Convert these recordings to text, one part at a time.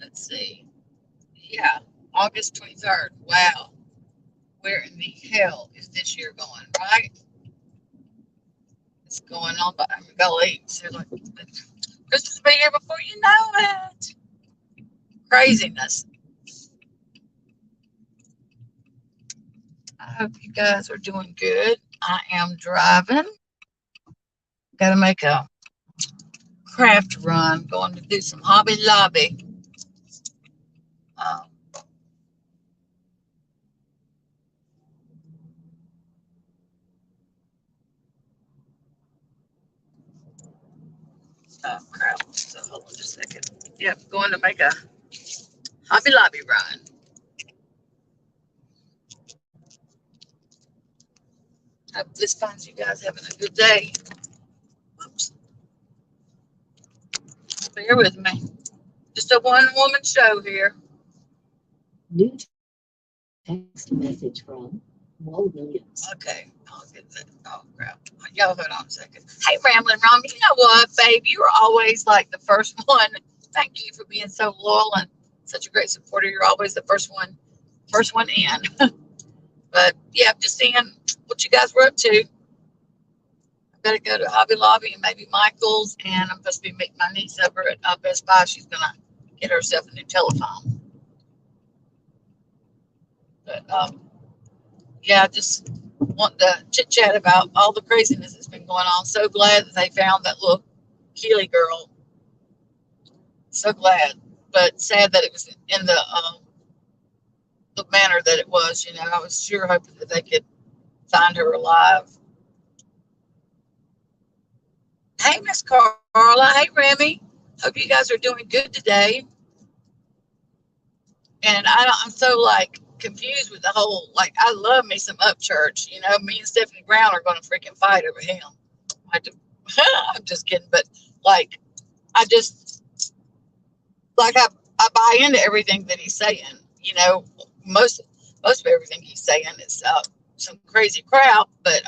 let's see. Yeah, August 23rd. Wow. Where in the hell is this year going, right? It's going on, but I'm going to go late. So like, Christmas will be here before you know it. Craziness. I hope you guys are doing good. I am driving. Got to make a craft run. Going to do some Hobby Lobby. Um, oh, crap. So hold on just a second. Yep, going to make a Hobby Lobby run. Hope this finds you guys having a good day. Oops. Bear with me. Just a one woman show here. New text message from Mo Williams. Okay, I'll get that. Oh, crap. Y'all hold on a second. Hey, Ramblin' Rom, you know what, babe? You were always like the first one. Thank you for being so loyal and such a great supporter. You're always the first one in. But yeah, just seeing what you guys were up to. I better go to Hobby Lobby and maybe Michael's, and I'm supposed to be meeting my niece over at Best Buy. She's gonna get herself a new telephone. But yeah, just want to chit chat about all the craziness that's been going on. So glad that they found that little Keely girl. So glad, but sad that it was in the manner that it was. You know, I was sure hoping that they could find her alive. Hey, Miss Carla. Hey, Remy. Hope you guys are doing good today. And I'm so like confused with the whole like I love me some Upchurch. You know, me and Stephanie Brown are going to freaking fight over him. I'm just kidding, but like I just like I buy into everything that he's saying. You know, most of everything he's saying is some crazy crap. But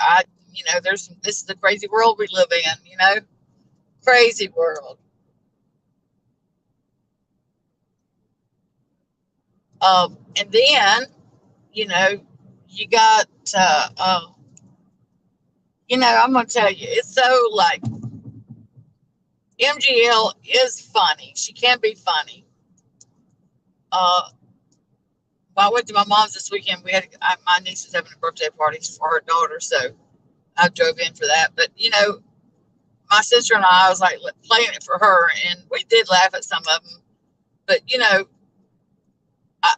this is the crazy world we live in. You know, crazy world. And then you know you got I'm gonna tell you it's so like MGL is funny. She can be funny. Uh, well, I went to my mom's this weekend. My niece is having a birthday party for her daughter, so I drove in for that. But my sister and I was like playing it for her, and we did laugh at some of them. But I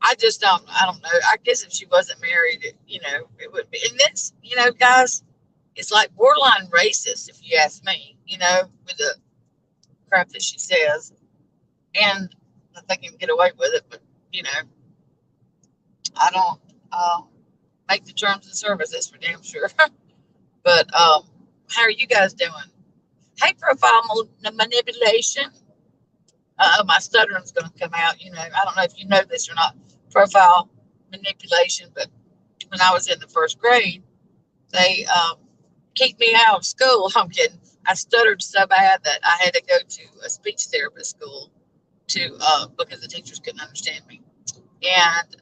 I just don't. I don't know. I guess if she wasn't married, it would be. And this, guys, it's like borderline racist, if you ask me. With the crap that she says, and I think you can get away with it. But I don't make the terms of service. That's for damn sure. But how are you guys doing? Hey, profile manipulation. My stuttering's going to come out. I don't know if you know this or not. Profile manipulation, but when I was in the first grade, they kicked me out of school. I'm kidding. I stuttered so bad that I had to go to a speech therapist school because the teachers couldn't understand me. And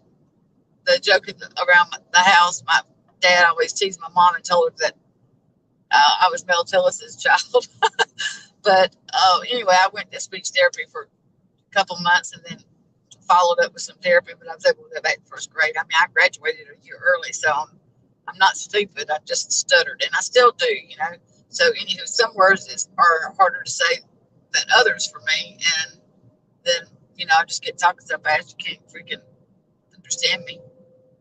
the joke around the house, my dad always teased my mom and told her that I was Mel Tillis's child. But anyway, I went to speech therapy for a couple months and then followed up with some therapy. But I was able to go back to first grade. I mean, I graduated a year early, so I'm not stupid. I just stuttered, and I still do. So anywho, some words are harder to say than others for me, and then I just get talking so fast you can't freaking understand me.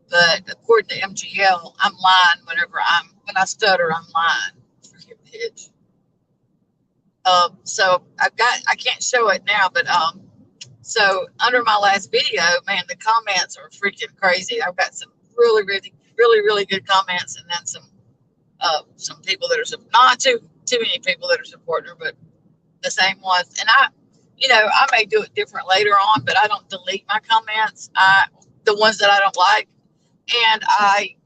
But according to MGL, I'm lying when I stutter, I'm lying. Forgive the hitch. So I can't show it now, but so under my last video, man, the comments are freaking crazy. I've got some really, really, really, really good comments, and then some people that are not too many people that are supporting her, but the same ones. And I may do it different later on, but I don't delete my comments. The ones that I don't like, and I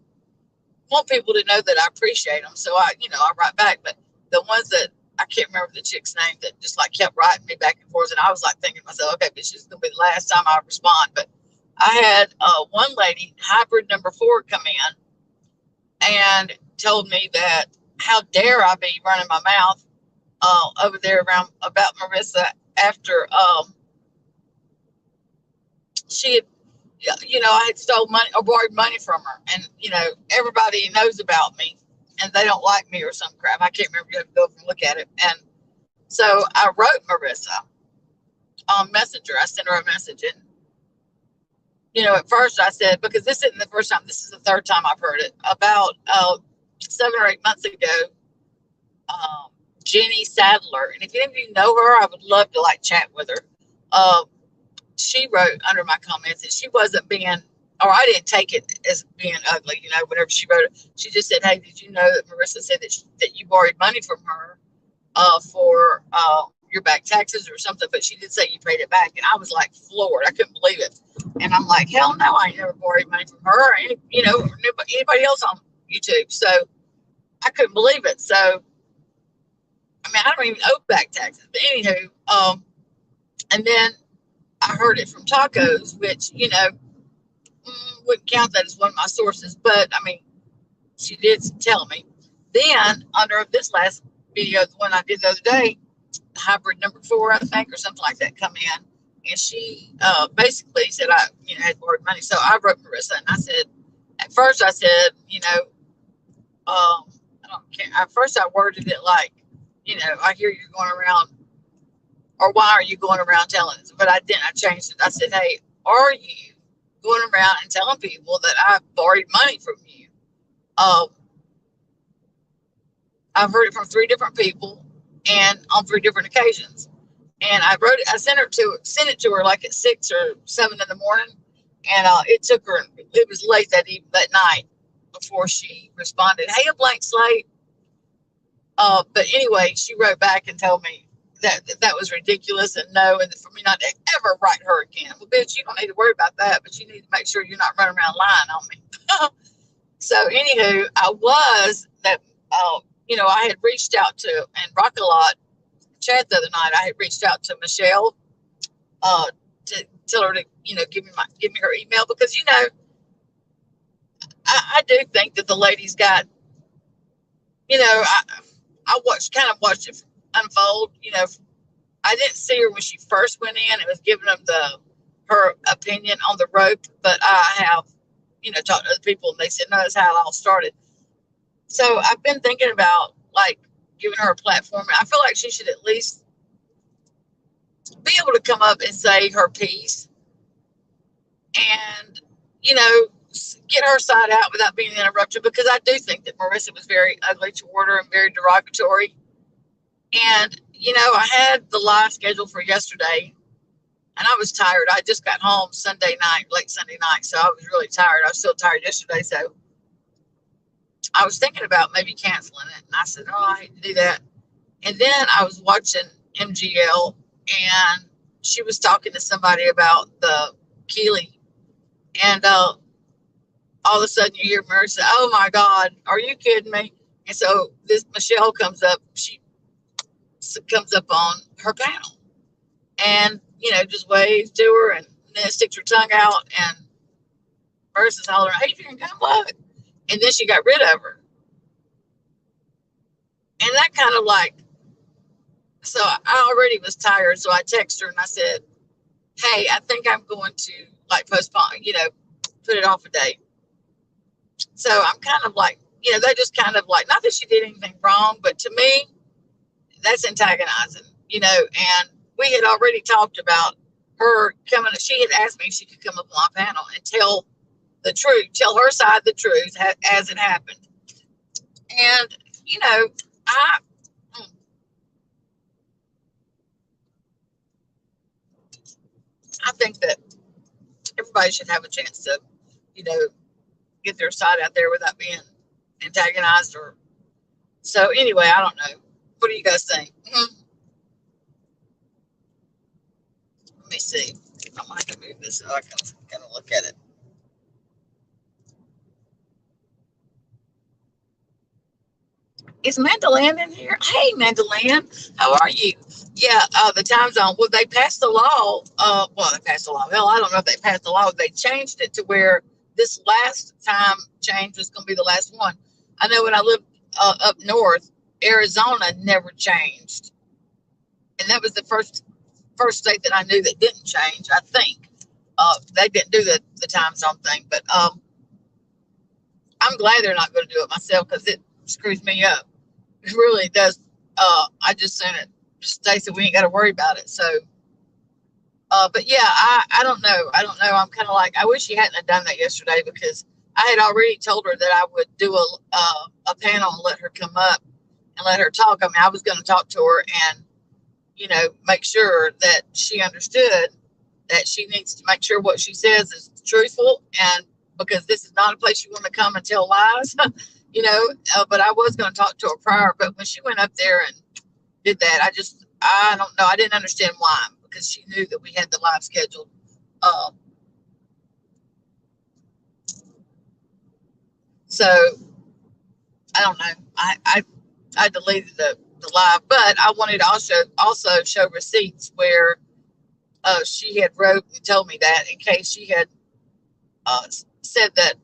want people to know that I appreciate them. So I write back. But the ones that I can't remember the chick's name that just like kept writing me back and forth, and I was like thinking to myself, okay, this is gonna be the last time I respond. But I had one lady, hybrid number 4, come in and told me that how dare I be running my mouth over there around about Marissa after she had, I had stole money or borrowed money from her, and everybody knows about me, and they don't like me or some crap. I can't remember. You have to go up and look at it. And so I wrote Marissa on Messenger. I sent her a message, and at first I said, because this isn't the first time, this is the third time I've heard it. About 7 or 8 months ago, Jenny Sadler, and if any of you know her, I would love to chat with her. She wrote under my comments that she wasn't being, or I didn't take it as being ugly. Whenever she wrote it, she just said, "Hey, did you know that Marissa said that you borrowed money from her for your back taxes or something?" But she did say you paid it back, and I was like floored. I couldn't believe it, and I'm like, "Hell no, I ain't never borrowed money from her, or anybody else on YouTube." So I couldn't believe it. So I mean, I don't even owe back taxes. But anywho, and then I heard it from Tacos, which wouldn't count that as one of my sources, but I mean, she did tell me. Then under this last video, the one I did the other day, hybrid number 4, I think, or something like that, come in, and she basically said I had borrowed money. So I wrote Marissa, and I said, at first I said, I don't care. At first I worded it like, I hear you're going around, or why are you going around telling us? But I didn't. I changed it. I said, hey, are you going around and telling people that I borrowed money from you? I've heard it from 3 different people and on 3 different occasions. And I wrote it. I sent it to her like at 6 or 7 in the morning, and it took her. It was late that night before she responded. Hey, a blank slate. But anyway, she wrote back and told me that was ridiculous, and no, and for me not to ever write her again. Well, bitch, you don't need to worry about that, but you need to make sure you're not running around lying on me. So anywho, I had reached out to, and Rock a Lot chat the other night, I had reached out to Michelle to tell her to give me her email, because I do think that the lady's got, I watched it unfold. I didn't see her when she first went in. It was giving them her opinion on the rope, but I have, talked to other people, and they said, no, that's how it all started. So I've been thinking about giving her a platform. I feel like she should at least be able to come up and say her piece, and get her side out without being interrupted, because I do think that Marissa was very ugly toward her and very derogatory. And I had the live schedule for yesterday, and I was tired. I just got home late Sunday night, so I was really tired. I was still tired yesterday, so I was thinking about maybe canceling it. And I said, oh, I hate to do that. And then I was watching MGL, and she was talking to somebody about the Keeley, and all of a sudden you hear Mary say, oh my God, are you kidding me? And so this Michelle comes up. She comes up on her panel and just waves to her, and then sticks her tongue out, and Marissa's hollering, Adrian, come look. And then she got rid of her. And that kind of so I already was tired, so I texted her and I said, hey, I think I'm going to postpone, put it off a day. So I'm kind of they just kind of not that she did anything wrong, but to me, that's antagonizing, and we had already talked about her coming. She had asked me if she could come up on my panel and tell the truth, tell her side of the truth as it happened. And, I think that everybody should have a chance to, get their side out there without being antagonized or. So anyway, I don't know. What do you guys think? Let me see. I might have to move this so I can kind of look at it. Is Mandalan in here? Hey, Mandalan, how are you? Yeah, the time zone. Well, they passed the law. Well, they passed the law. Well, I don't know if they passed the law. They changed it to where this last time change was going to be the last one. I know when I lived up north, Arizona never changed, and that was the first state that I knew that didn't change. I think they didn't do the time zone thing, but I'm glad they're not going to do it myself because it screws me up. It really does. I just sent it. Stacy, we ain't got to worry about it. So, but yeah, I don't know. I don't know. I'm kind of like, I wish he hadn't have done that yesterday because I had already told her that I would do a panel and let her come up and let her talk. I mean, I was going to talk to her and, make sure that she understood that she needs to make sure what she says is truthful. And because this is not a place you want to come and tell lies, but I was going to talk to her prior. But when she went up there and did that, I don't know. I didn't understand why because she knew that we had the live scheduled. So I don't know. I deleted the live, but I wanted to also show receipts where she had wrote and told me that in case she had said that,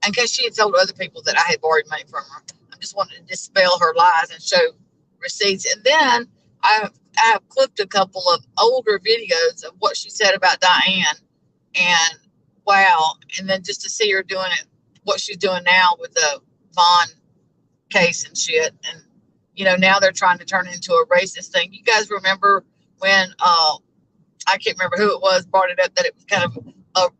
in case she had told other people that I had borrowed money from her. I just wanted to dispel her lies and show receipts. And then I have clipped a couple of older videos of what she said about Diane, and wow. And then just to see her doing it, what she's doing now with the Vaughn case and shit. And, now they're trying to turn it into a racist thing. You guys remember when, I can't remember who it was, brought it up that it was kind of,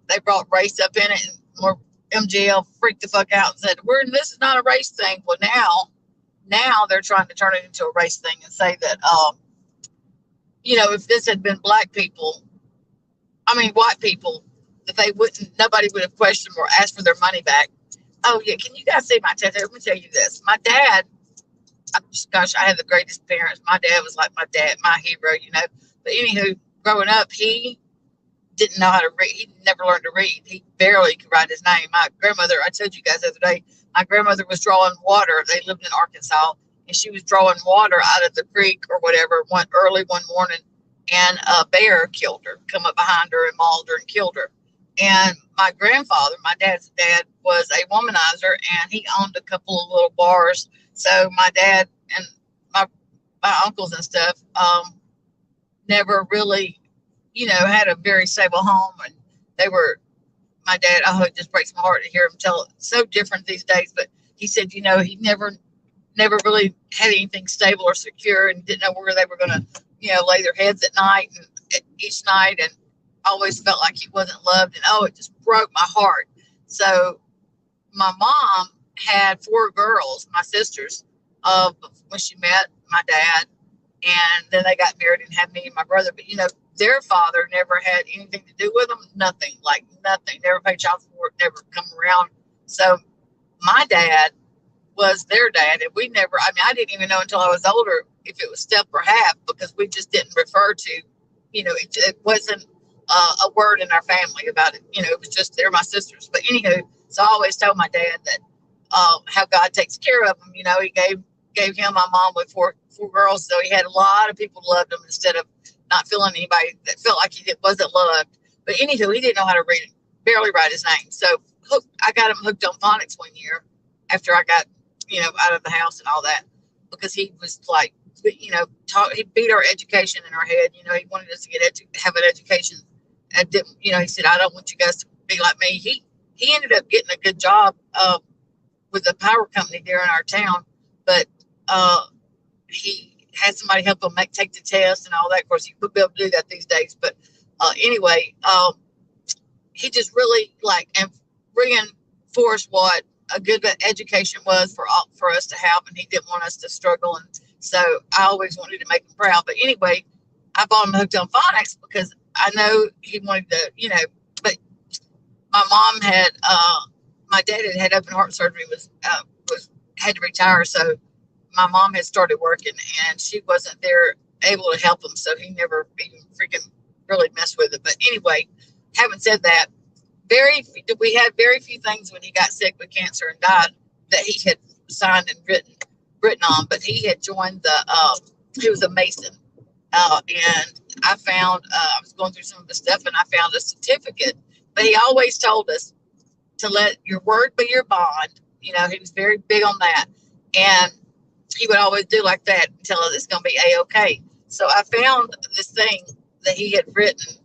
they brought race up in it, and more MGL freaked the fuck out and said, this is not a race thing. Well, now they're trying to turn it into a race thing and say that, if this had been black people, white people, that nobody would have questioned or asked for their money back. Oh yeah, can you guys see my tattoo? Let me tell you this. My dad, gosh, I had the greatest parents. My dad was like my dad, my hero, But anywho, growing up, he didn't know how to read. He never learned to read. He barely could write his name. My grandmother, I told you guys the other day, my grandmother was drawing water. They lived in Arkansas, and she was drawing water out of the creek or whatever early one morning, and a bear killed her, come up behind her and mauled her and killed her. And my grandfather, my dad's dad, was a womanizer, and he owned a couple of little bars. So my dad and my uncles and stuff never really, had a very stable home. And my dad, oh, it just breaks my heart to hear him tell it. So different these days. But he said, he never really had anything stable or secure and didn't know where they were going to, lay their heads at night and each night, and always felt like he wasn't loved. And it just broke my heart. So my mom had 4 girls, my sisters, when she met my dad, and then they got married and had me and my brother. But their father never had anything to do with them. Nothing, like nothing. Never paid child support. Never come around. So my dad was their dad, and we never. I didn't even know until I was older if it was step or half, because we just didn't refer to. It wasn't a word in our family about it. It was just they're my sisters. But anywho, so I always told my dad that how God takes care of him. He gave him my mom with four girls, so he had a lot of people who loved him instead of not feeling anybody that felt like he wasn't loved. But anywho, he didn't know how to read, barely write his name. So I got him hooked on phonics one year after I got out of the house and all that, because he was like, he beat our education in our head. He wanted us to have an education. And didn't, he said, I don't want you guys to be like me. He ended up getting a good job with a power company there in our town, but he had somebody help him take the test and all that. Of course, you would be able to do that these days. But anyway, he just really and reinforced what a good education was for us to have, and he didn't want us to struggle. And so I always wanted to make him proud. But anyway, I bought him hooked on phonics because I know he wanted to, but my mom had, my dad had open heart surgery, had to retire. So my mom had started working, and she wasn't there able to help him. So he never even freaking really messed with it. But anyway, having said that, we had very few things when he got sick with cancer and died that he had signed and written. written on, but he had joined he was a Mason. And I found, I was going through some of the stuff and I found a certificate, but he always told us to let your word be your bond. You know, he was very big on that. And he would always do like that and tell us it's going to be A-okay. So I found this thing that he had written.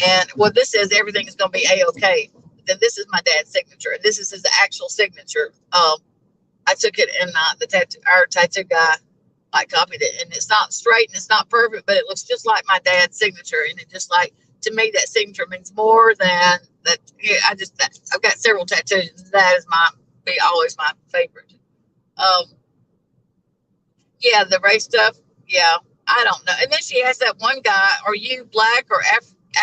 And what this says, everything is going to be A-okay. Then this is my dad's signature. This is his actual signature. I took it and our tattoo guy, I copied it, and it's not straight and it's not perfect, but it looks just like my dad's signature. And it just like, to me, that signature means more than that. Yeah, I've got several tattoos. That is always my favorite. Yeah, the race stuff. Yeah, I don't know. And then she asked that one guy, "Are you black or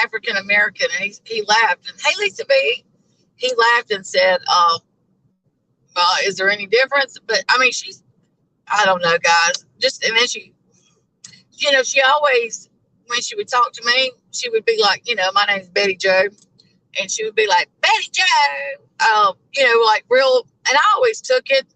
African American?" And he laughed. And hey, Lisa B, he laughed and said, "Is there any difference?" But I mean, I don't know, guys. And then she always, when she would talk to me, she would be like, my name's Betty Joe. And she would be like, Betty Joe, like real. And I always took it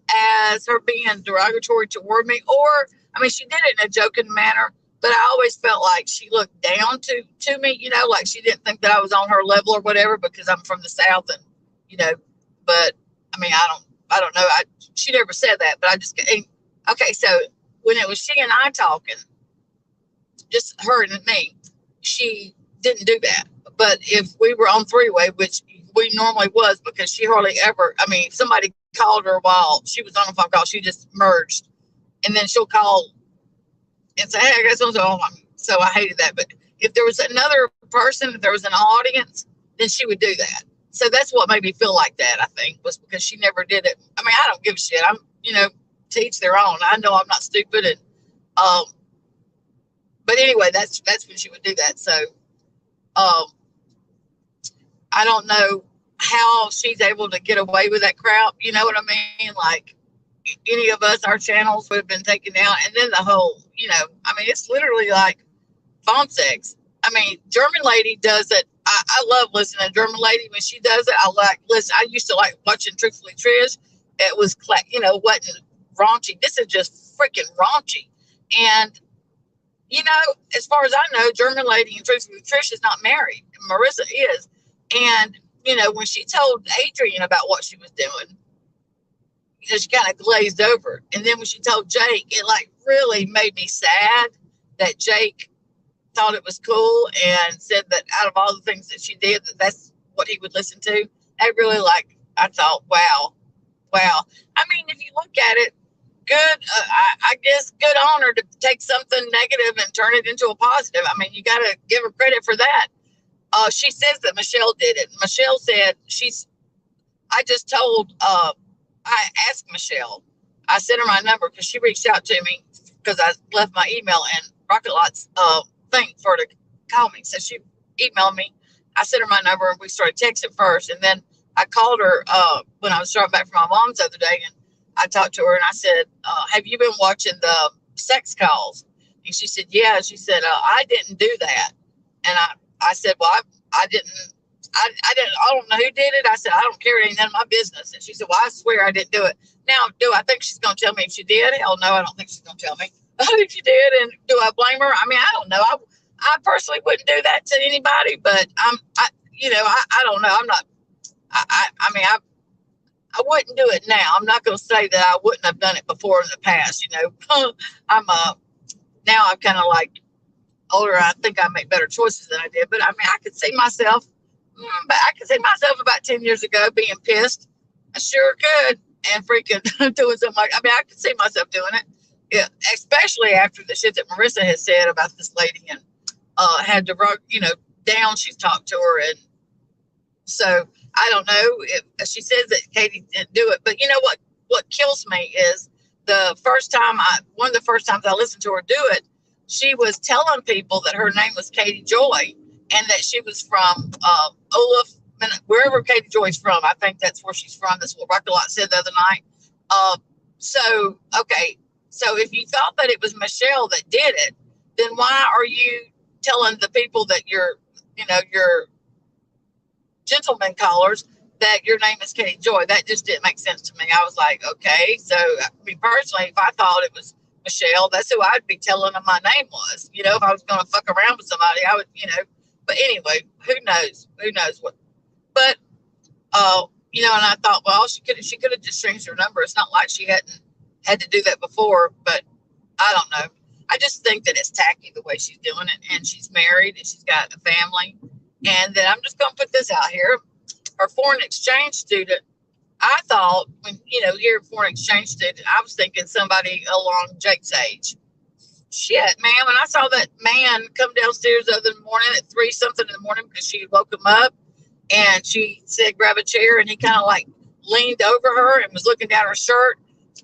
as her being derogatory toward me. Or, I mean, she did it in a joking manner, but I always felt like she looked down to me, like she didn't think that I was on her level or whatever, because I'm from the South and, but I mean, I don't know. She never said that, but I just, okay. So when it was she and I talking, just her and me, she didn't do that. But if we were on three-way, which we normally was, because she hardly ever, I mean, if somebody called her while she was on a phone call, she just merged. And then she'll call and say, hey, I guess so I hated that. But if there was another person, if there was an audience, then she would do that. So that's what made me feel like that, I think, was because she never did it. I mean, I don't give a shit. I'm, to each their own. I know I'm not stupid. And, but anyway, that's when she would do that. So, I don't know how she's able to get away with that crap. You know what I mean? Like, any of us, our channels would have been taken down. And then the whole, I mean, it's literally like phone sex. I mean, German lady does it. I love listening to German lady when she does it. I like listen. I used to like watching Truthfully Trish. It was, wasn't raunchy. This is just freaking raunchy. And, as far as I know, German lady and Truthfully Trish is not married. Marissa is. And, when she told Adrian about what she was doing, she kind of glazed over. And then when she told Jake, it like really made me sad that Jake thought it was cool and said that out of all the things that she did, that's what he would listen to. That really I thought, wow. I mean, if you look at it, good, I guess good on her to take something negative and turn it into a positive. I mean, you got to give her credit for that. She says that Michelle did it. Michelle said I just told, I asked Michelle, I sent her my number because she reached out to me because I left my email and Rocket Lot's thing for her to call me. So she emailed me. I sent her my number and we started texting first. And then I called her when I was driving back from my mom's the other day, and I talked to her and I said, have you been watching the sex calls? And she said, yeah. She said, I didn't do that. And I said, well, I didn't. I don't know who did it. I said, I don't care. It ain't none of my business. And she said, well, I swear I didn't do it. Now, do I think she's going to tell me if she did? Hell no, I don't think she's going to tell me if she did. And do I blame her? I mean, I don't know. I personally wouldn't do that to anybody, but I don't know. I'm not, I mean, I wouldn't do it now. I'm not going to say that I wouldn't have done it before in the past. Now I'm kind of like older. I think I make better choices than I did, but I mean, I could see myself about 10 years ago being pissed. I sure could. And freaking doing something like, I mean, I could see myself doing it. Yeah, especially after the shit that Marissa has said about this lady and had to, down she's talked to her. And so I don't know if she says that Katie didn't do it, but you know what kills me is one of the first times I listened to her do it, she was telling people that her name was Katie Joy and that she was from Olaf, wherever Katie Joy's from. I think that's where she's from. That's what Rocket Lot said the other night. So if you thought that it was Michelle that did it, then why are you telling the people that your gentleman callers that your name is Katie Joy. That just didn't make sense to me. I was like, okay. So, I mean, personally, if I thought it was Michelle, that's who I'd be telling them my name was. You know, if I was going to fuck around with somebody, I would, you know. But anyway, who knows? Who knows what? But, you know, and I thought, well, she could have just changed her number. It's not like she hadn't had to do that before. But I don't know. I just think that it's tacky the way she's doing it, and she's married and she's got a family. And then I'm just going to put this out here. Her foreign exchange student, I thought, when, you know, here, foreign exchange student, I was thinking somebody along Jake's age. Shit, man, when I saw that man come downstairs the other morning at 3 something in the morning because she woke him up and she said, grab a chair, and he kind of like leaned over her and was looking down her shirt.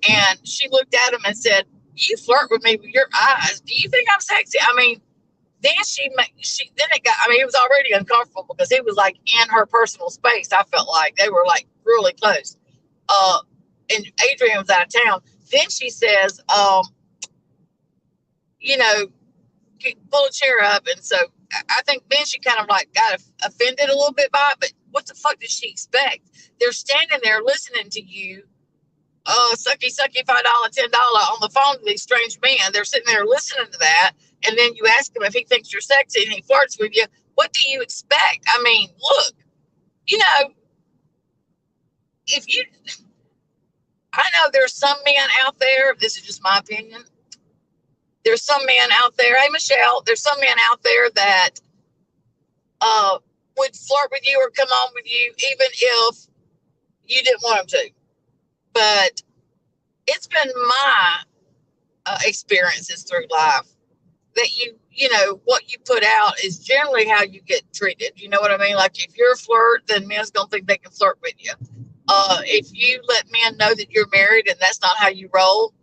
And she looked at him and said, you flirt with me with your eyes. Do you think I'm sexy? I mean, then then it got, I mean, it was already uncomfortable because he was like in her personal space. I felt like they were like really close. And Adrian was out of town. Then she says, you know, pull a chair up. And so I think then she kind of like got offended a little bit by it. But what the fuck did she expect? They're standing there listening to you. Sucky, $5, $10 on the phone to these strange men. They're sitting there listening to that. And then you ask him if he thinks you're sexy and he flirts with you. What do you expect? I mean, look, you know, I know there's some men out there, this is just my opinion. There's some men out there, hey, Michelle, there's some men out there that would flirt with you or come on with you even if you didn't want them to. But it's been my experiences through life that you know, what you put out is generally how you get treated. You know what I mean? Like if you're a flirt, then men's gonna think they can flirt with you. If you let men know that you're married and that's not how you roll,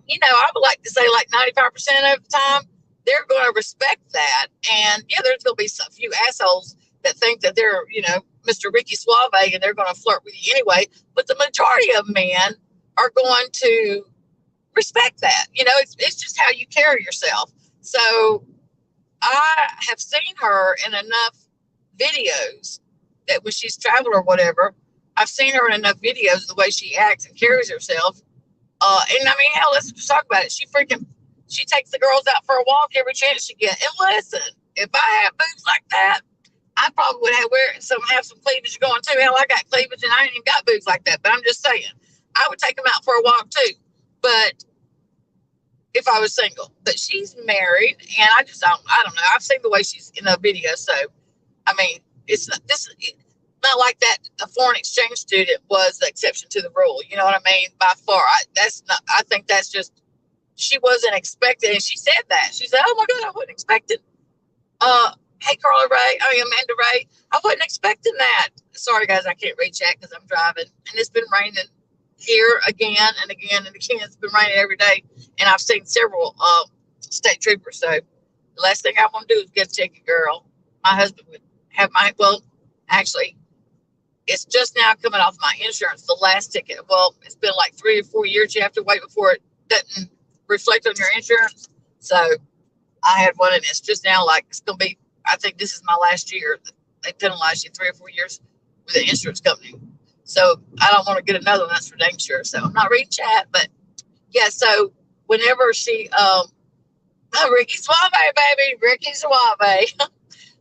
you know, I would like to say like 95% of the time, they're going to respect that. And yeah, there's going to be a few assholes that think that they're, you know, Mr. Ricky Suave and they're going to flirt with you anyway. But the majority of men are going to respect that. You know, it's just how you carry yourself. So I have seen her in enough videos that when she's traveled or whatever, I've seen her in enough videos the way she acts and carries herself. And I mean, hell, let's just talk about it. She takes the girls out for a walk every chance she gets. And listen, if I had boobs like that, I probably would have some cleavage going too. Hell, I got cleavage and I ain't even got boobs like that. But I'm just saying, I would take them out for a walk too. But if I was single, but she's married, and I don't know. I've seen the way she's in the video, so I mean, it's not like that. A foreign exchange student was the exception to the rule. You know what I mean? By far, I think that's just she wasn't expecting, and she said that. She said, "Oh my God, I wasn't expecting." Hey, Amanda Ray, I wasn't expecting that. Sorry, guys, I can't read chat because I'm driving, and it's been raining here again and again and again. It's been raining every day, and I've seen several state troopers. So the last thing I want to do is get a ticket, girl. My husband would have actually, it's just now coming off my insurance, the last ticket. Well, it's been like 3 or 4 years you have to wait before it doesn't reflect on your insurance. So I had one, and it's just now like it's going to be, I think this is my last year. They penalize you 3 or 4 years with the insurance company. So I don't want to get another one, that's for dang sure. So I'm not reading chat, but yeah, so whenever she, Ricky Suave, baby, Ricky Suave,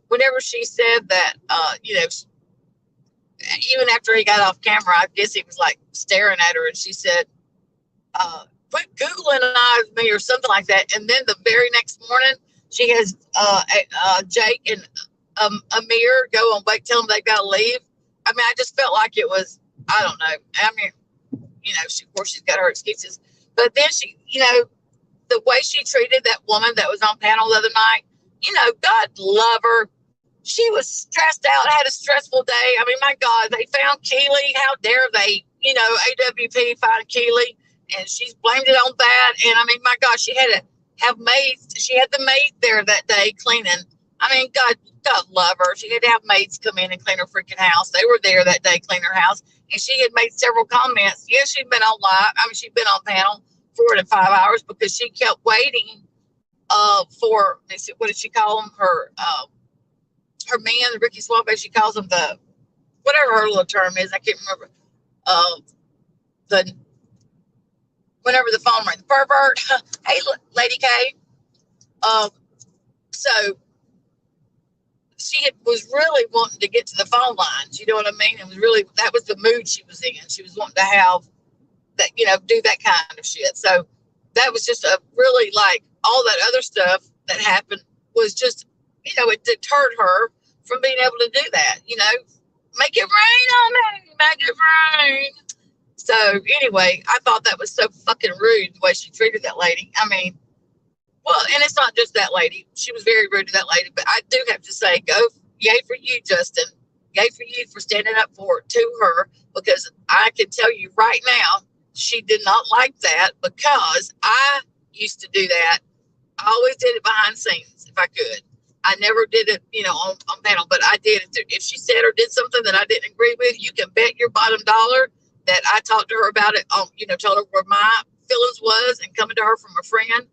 whenever she said that, you know, even after he got off camera, I guess he was like staring at her, and she said, quit Googling eyes me or something like that. And then the very next morning, she has Jake and Amir go and tell them they've got to leave. I mean, I just felt like it was, I don't know. I mean, you know, of course she's got her excuses, but then she, you know, the way she treated that woman that was on panel the other night, you know, God love her. She was stressed out, had a stressful day. I mean, my God, they found Keely. How dare they, you know, AWP find Keely, and she's blamed it on that. And I mean, my God, she had to have maids. She had the maid there that day cleaning. I mean, God love her. She had to have maids come in and clean her freaking house. They were there that day, cleaning her house. And she had made several comments. Yes, she'd been on live. I mean, she'd been on panel 4 to 5 hours because she kept waiting for, what did she call him? Her man, Ricky Suave, she calls him the whatever her little term is. I can't remember. The Whenever the phone rang, the pervert. Hey, Lady K. So she was really wanting to get to the phone lines. You know what I mean? It was really, that was the mood she was in. She was wanting to have that, do that kind of shit. So that was just a really, like, all that other stuff that happened was just, it deterred her from being able to do that. Make it rain on me, make it rain. So anyway, I thought that was so fucking rude the way she treated that lady. I mean, well, and it's not just that lady. She was very rude to that lady, but I do have to say, yay for you, Justin. Yay for you for standing up to her, because I can tell you right now, she did not like that, because I used to do that. I always did it behind scenes if I could. I never did it, on panel, but I did it. If she said or did something that I didn't agree with, you can bet your bottom dollar that I talked to her about it, told her where my feelings was, and coming to her from a friend,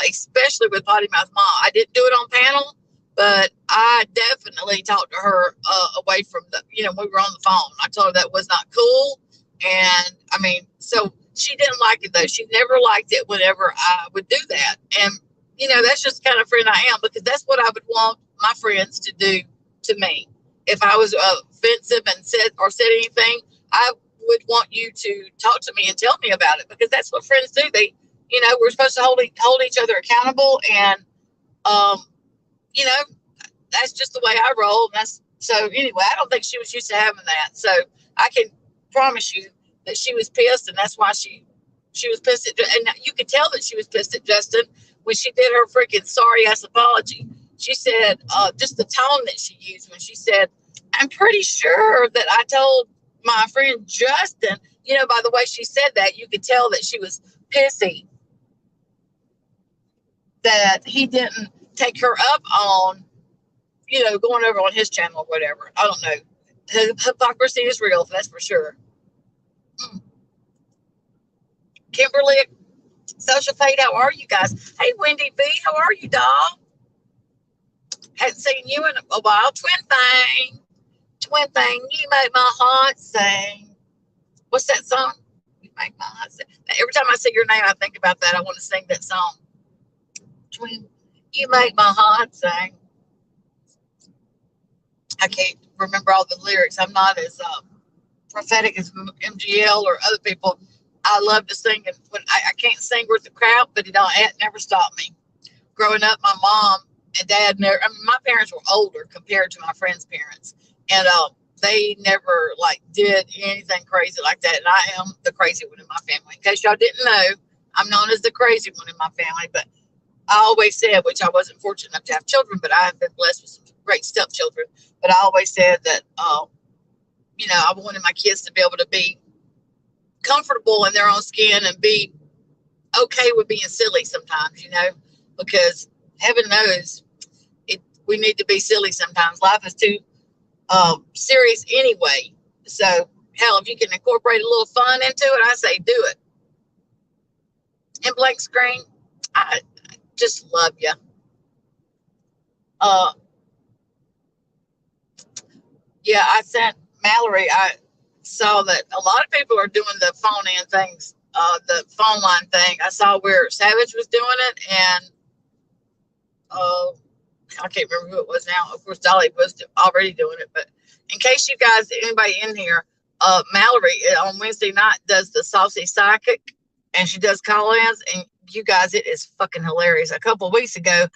especially with Potty Mouth Ma. I didn't do it on panel, but I definitely talked to her away from we were on the phone. I told her that was not cool. And I mean, so she didn't like it though. She never liked it whenever I would do that. And, that's just the kind of friend I am, because that's what I would want my friends to do to me. If I was offensive and said anything, I would want you to talk to me and tell me about it, because that's what friends do. They, we're supposed to hold each other accountable. And, that's just the way I roll. And so anyway, I don't think she was used to having that. So I can promise you that she was pissed, and that's why she was pissed and you could tell that she was pissed at Justin when she did her freaking sorry ass apology. She said, just the tone that she used when she said, I'm pretty sure that I told my friend Justin, by the way she said that, you could tell that she was pissy that he didn't take her up on, going over on his channel or whatever. I don't know. Hypocrisy is real, that's for sure. Kimberly, Social Fade, how are you guys? Hey, Wendy B, how are you, doll? Hadn't seen you in a while. Twin thing, you make my heart sing. What's that song? You make my heart sing. Every time I say your name, I think about that. I want to sing that song. Twin, you make my heart sing. I can't remember all the lyrics. I'm not as prophetic as MGL or other people. I love to sing, and when I can't sing worth the crowd, but it never stopped me. Growing up, my mom and dad my parents were older compared to my friends' parents, and they never did anything crazy like that. And I am the crazy one in my family. In case y'all didn't know, I'm known as the crazy one in my family. But I always said, which I wasn't fortunate enough to have children, but I have been blessed with some great stepchildren. But I always said that, I wanted my kids to be able to be comfortable in their own skin and be okay with being silly sometimes, because heaven knows we need to be silly sometimes. Life is too serious anyway. So hell, if you can incorporate a little fun into it, I say do it. And blank screen, I just love you. Yeah, I sent Mallory. I saw that a lot of people are doing the phone in things, the phone line thing. I saw where Savage was doing it, and I can't remember who it was now. Of course, Dolly was already doing it. But in case you guys, anybody in here, Mallory on Wednesday night does the Saucy Psychic, and she does call-ins. And you guys, it is fucking hilarious. A couple of weeks ago,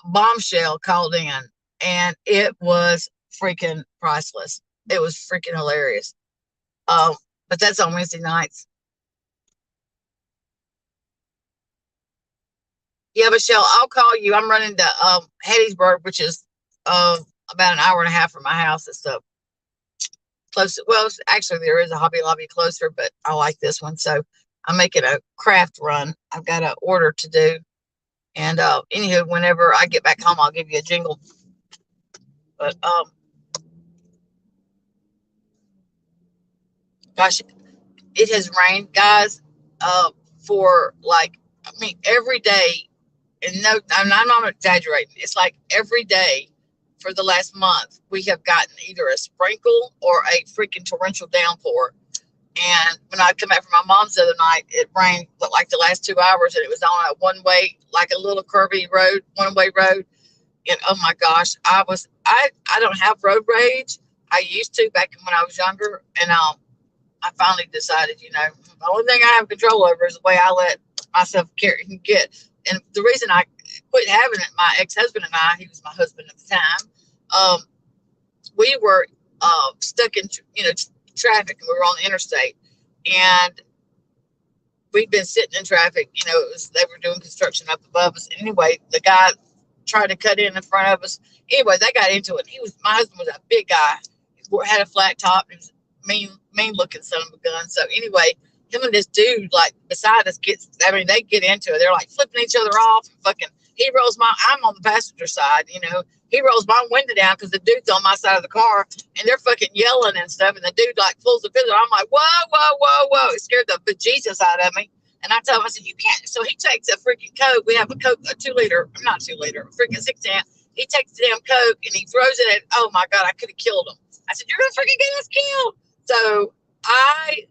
Bombshell called in, and it was freaking priceless. It was freaking hilarious. But that's on Wednesday nights. Yeah, Michelle, I'll call you. I'm running to Hattiesburg, which is about an hour and a half from my house. It's the close. Well, actually, there is a Hobby Lobby closer, but I like this one, so I'm making a craft run. I've got an order to do, and anywho, whenever I get back home, I'll give you a jingle. But gosh, it has rained, guys, for every day. And no, I'm not exaggerating. It's like every day for the last month, we have gotten either a sprinkle or a freaking torrential downpour. And when I come back from my mom's the other night, it rained like the last 2 hours, and it was on a one-way, like a little curvy road, one-way road. And oh my gosh, I don't have road rage. I used to back when I was younger, and I finally decided, the only thing I have control over is the way I let myself get. And the reason I quit having it, my ex-husband and I, he was my husband at the time, we were stuck in traffic, and we were on the interstate, and we'd been sitting in traffic. They were doing construction up above us. Anyway, the guy tried to cut in front of us. Anyway, they got into it. My husband was a big guy. He had a flat top. He was mean looking son of a gun. So anyway, him and this dude like beside us they get into it. They're like flipping each other off and fucking. I'm on the passenger side, he rolls my window down because the dude's on my side of the car, and they're fucking yelling and stuff. And the dude like pulls the pistol. I'm like, whoa, whoa, whoa, whoa. It scared the bejesus out of me. And I tell him, I said, you can't. So he takes a freaking Coke. We have a Coke, a 2 liter, not 2 liter, freaking 6 ounce. He takes the damn Coke and he throws it at, oh my God, I could have killed him. I said, you're going to freaking get us killed. So I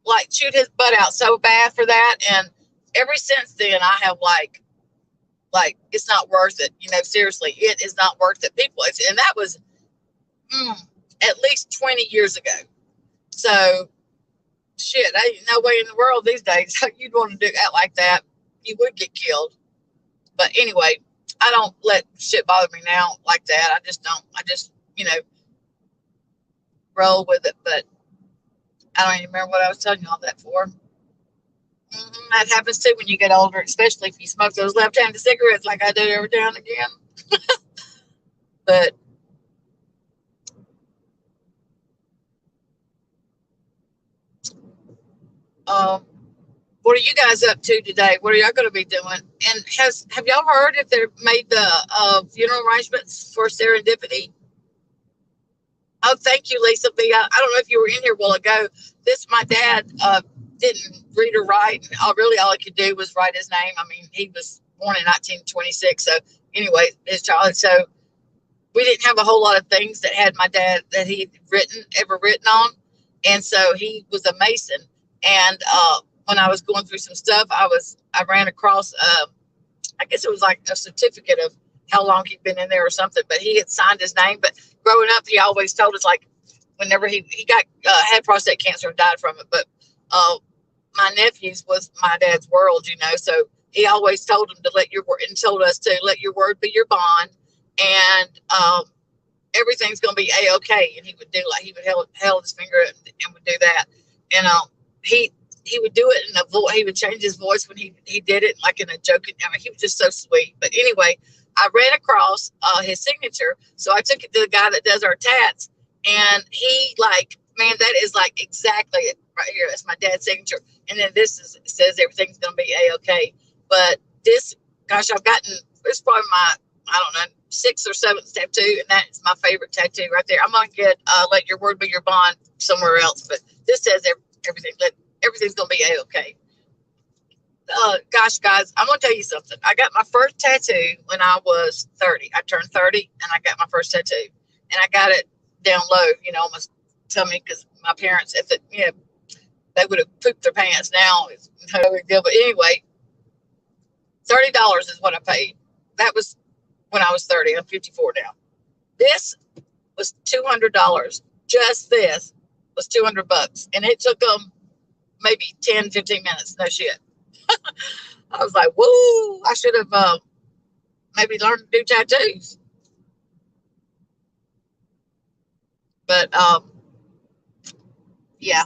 like chewed his butt out so bad for that. And ever since then, I have like, it's not worth it. Seriously, it is not worth it. And that was at least 20 years ago. So shit, ain't no way in the world these days you'd want to do that like that. You would get killed. But anyway, I don't let shit bother me now like that. I just don't. I just, roll with it. But I don't even remember what I was telling you all that for. That happens too when you get older, especially if you smoke those left-handed cigarettes like I do every now and again. But what are you guys up to today? What are y'all going to be doing? And have y'all heard if they've made the funeral arrangements for Serendipity? Oh, thank you, Lisa B. I don't know if you were in here a while ago. My dad didn't read or write. And all he could do was write his name. I mean, he was born in 1926. So anyway, his childhood. So we didn't have a whole lot of things that had my dad that he'd ever written on. And so he was a Mason. And when I was going through some stuff, I ran across, I guess it was like a certificate of how long he'd been in there or something, but he had signed his name. But growing up, he always told us, like, whenever he got had prostate cancer and died from it. But my nephew's was my dad's world, so he always told him to let your word, and told us to let your word be your bond, and everything's going to be a-okay. And he would do, like, he would held his finger and would do that. And he would do it in a voice. He would change his voice when he did it, like in a joking. I mean, he was just so sweet. But anyway, I ran across his signature, so I took it to the guy that does our tats, and he like, man, that is like exactly it right here. That's my dad's signature. And then says everything's going to be a-okay. But this, gosh, it's probably my, I don't know, 6th or 7th tattoo, and that is my favorite tattoo right there. I'm going to get let your word be your bond somewhere else, but this says everything's going to be a-okay. Gosh, guys, I'm going to tell you something. I got my first tattoo when I was 30. I turned 30, and I got my first tattoo. And I got it down low, on my tummy, because my parents, if it, they would have pooped their pants now. It's no big deal. But anyway, $30 is what I paid. That was when I was 30. I'm 54 now. This was $200. Just this was $200. And it took them maybe 10, 15 minutes. No shit. I was like, whoa, I should have maybe learned to do tattoos. But yeah.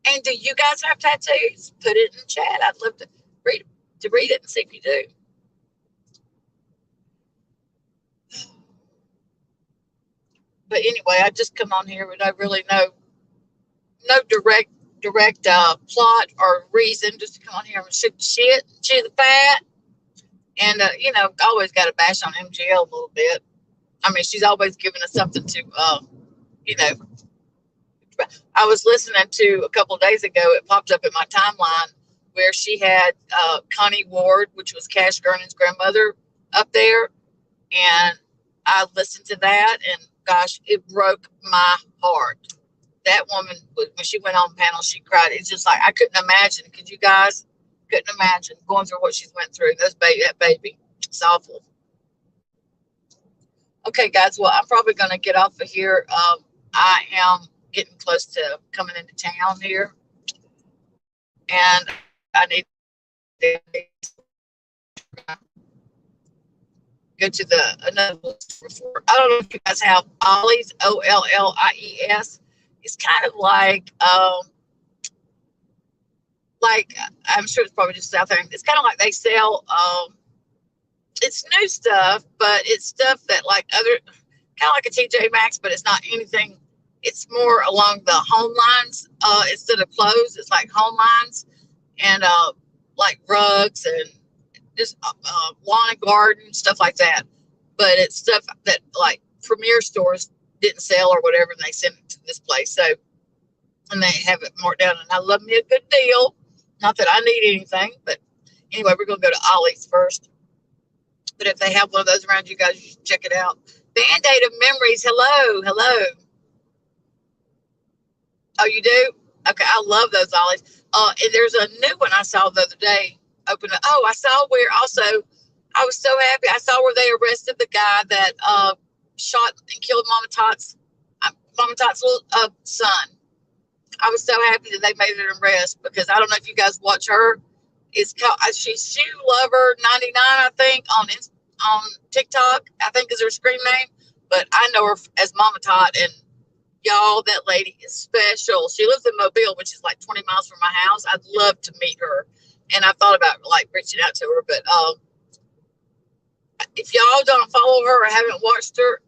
And do you guys have tattoos? Put it in the chat. I'd love to read it and see if you do. But anyway, I just come on here with no direct plot or reason, just to come on here and shoot the shit, chew the fat. And always got to bash on MGL a little bit. I mean, she's always giving us something to I was listening to a couple of days ago, it popped up in my timeline where she had Connie Ward, which was Cash Gurnan's grandmother, up there. And I listened to that, and gosh, it broke my heart. That woman, when she went on panel, she cried. It's just like I couldn't imagine. Could you guys? Couldn't imagine going through what she's went through. That baby, it's awful. Okay, guys. Well, I'm probably going to get off of here. I am getting close to coming into town here, and I need to go to the another store. I don't know if you guys have Ollie's, Ollies. It's kind of like I'm sure it's probably just South Africa. It's kind of like they sell it's new stuff, but it's stuff that like other kind of like a TJ Maxx, but it's not anything. It's more along the home lines instead of clothes. It's like home lines and like rugs and just lawn and garden stuff like that. But it's stuff that like premier stores didn't sell or whatever, and they sent it to this place. So and they have it marked down, and I love me a good deal. Not that I need anything, but anyway, we're gonna go to Ollie's first. But if they have one of those around you guys, you should check it out. Band-Aid of Memories. Hello, hello. Oh, you do? Okay, I love those Ollie's. And there's a new one I saw the other day. Open. Oh, I saw where also. I was so happy. I saw where they arrested the guy that shot and killed Mama Tot's little son. I was so happy that they made an arrest because I don't know if you guys watch her. It's called she's Shoe Lover 99, I think, on TikTok. I think is her screen name, but I know her as Mama Tot, and y'all, that lady is special. She lives in Mobile, which is like 20 miles from my house. I'd love to meet her, and I thought about like reaching out to her, but if y'all don't follow her or haven't watched her,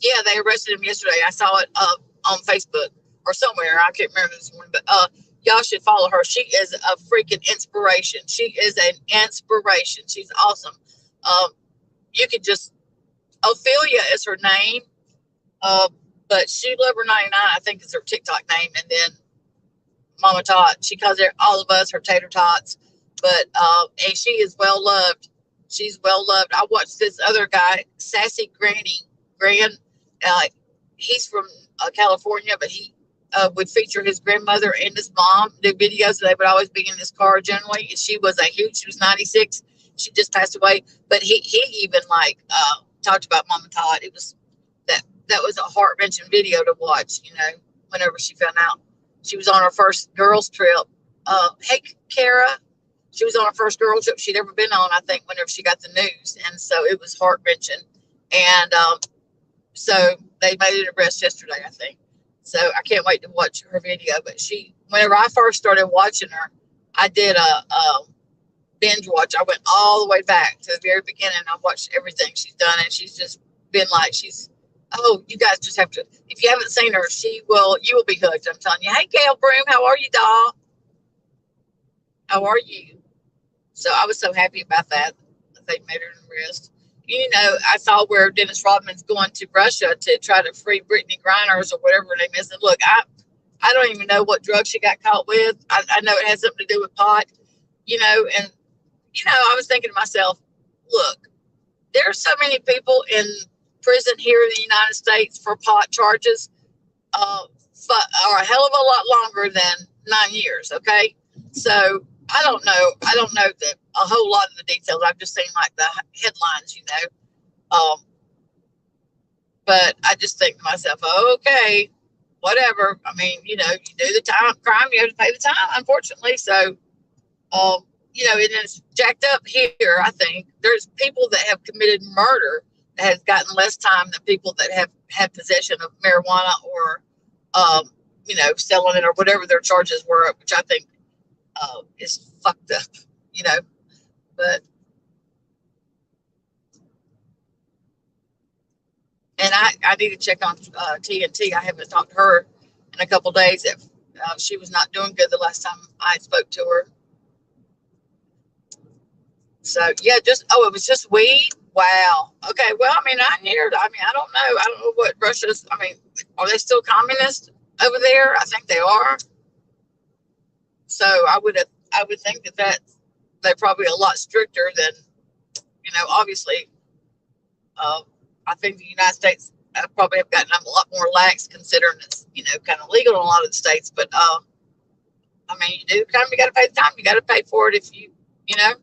yeah, they arrested him yesterday. I saw it on Facebook or somewhere. I can't remember this morning, but y'all should follow her. She is a freaking inspiration. She is an inspiration. She's awesome. You could just Ophelia is her name, but Shoe Lover 99 I think is her TikTok name, and then Mama Tot. She calls all of us her tater tots, but and she is well loved. She's well loved. I watched this other guy, Sassy Grand. He's from California, but he would feature his grandmother and his mom do videos. They would always be in his car generally. She was 96. She just passed away, but he even like talked about Mama Todd. It was that was a heart wrenching video to watch. You know, whenever she found out she was on her first girls trip. Hey, Kara, she was on her first girl trip she'd ever been on. I think whenever she got the news, and so it was heart wrenching. And so they made an arrest yesterday, I think. So I can't wait to watch her video. But whenever I first started watching her, I did a binge watch. I went all the way back to the very beginning. I watched everything she's done, and she's just been like, you guys just have to, if you haven't seen her, you will be hooked. I'm telling you. Hey, Gail Broom, how are you, doll? How are you? So I was so happy about that they made her an arrest. You know, I saw where Dennis Rodman's going to Russia to try to free Brittany Griner or whatever her name is. And look, I don't even know what drug she got caught with. I know it has something to do with pot, you know, and, you know, I was thinking to myself, look, there are so many people in prison here in the United States for pot charges are a hell of a lot longer than 9 years. Okay. So I don't know a whole lot of the details. I've just seen like the headlines, you know. But I just think to myself, okay, whatever. I mean, you know, you do the crime, you have to pay the time, unfortunately. So, you know, it is jacked up here. I think there's people that have committed murder that has gotten less time than people that have had possession of marijuana or, you know, selling it or whatever their charges were, which I think is fucked up, you know. But and I need to check on TNT. I haven't talked to her in a couple of days. If she was not doing good the last time I spoke to her. So yeah, it was just weed. Wow. Okay. Well, I mean, I don't know. I don't know what Russia's. I mean, are they still communist over there? I think they are. So I would think that they're probably a lot stricter than, you know, obviously I think the United States probably have gotten a lot more lax considering it's, kind of legal in a lot of the states. But, I mean, you do kind of, you got to pay the time. You got to pay for it if you know.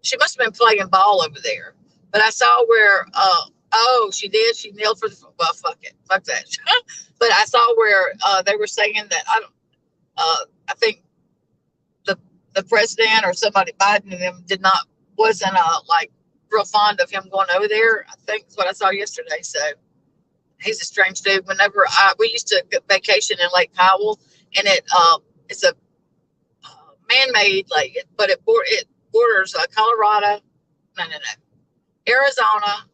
She must have been playing ball over there. But I saw where, oh, she did. She kneeled for the, well, fuck it. Fuck that. But I saw where they were saying that, I think the president or somebody, Biden and them wasn't like real fond of him going over there. I think that's what I saw yesterday. So he's a strange dude. Whenever we used to vacation in Lake Powell, and it's a man-made lake, but it borders Colorado, no, Arizona,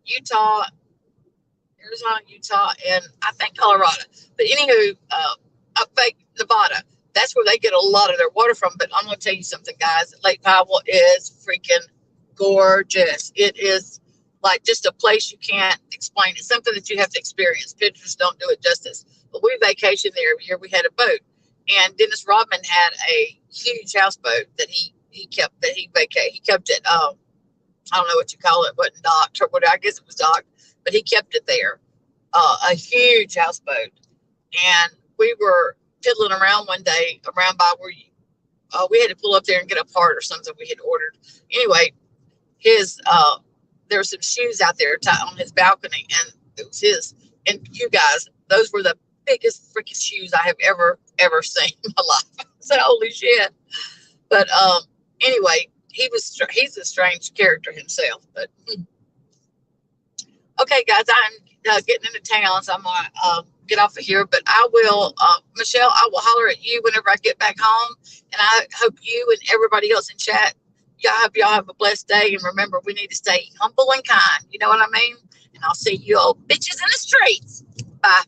Utah, and I think Colorado. But anywho, up fake Nevada. That's where they get a lot of their water from. But I'm going to tell you something, guys. Lake Powell is freaking gorgeous. It is like just a place you can't explain. It's something that you have to experience. Pictures don't do it justice. But we vacationed there every year. We had a boat. And Dennis Rodman had a huge houseboat that he kept, that he vacated. He kept it, I don't know what you call it, wasn't docked or whatever. I guess it was docked. But he kept it there. A huge houseboat. And we were fiddling around one day around by where we had to pull up there and get a part or something we had ordered. Anyway, there were some shoes out there on his balcony, and it was his. And you guys, those were the biggest freaking shoes I have ever seen in my life. So holy shit. But anyway, he's a strange character himself. But okay, guys, I'm getting into town, so I'm gonna get off of here. But I will, Michelle, I will holler at you whenever I get back home. And I hope you and everybody else in chat, I hope y'all have a blessed day. And remember, we need to stay humble and kind. You know what I mean? And I'll see you old bitches in the streets. Bye.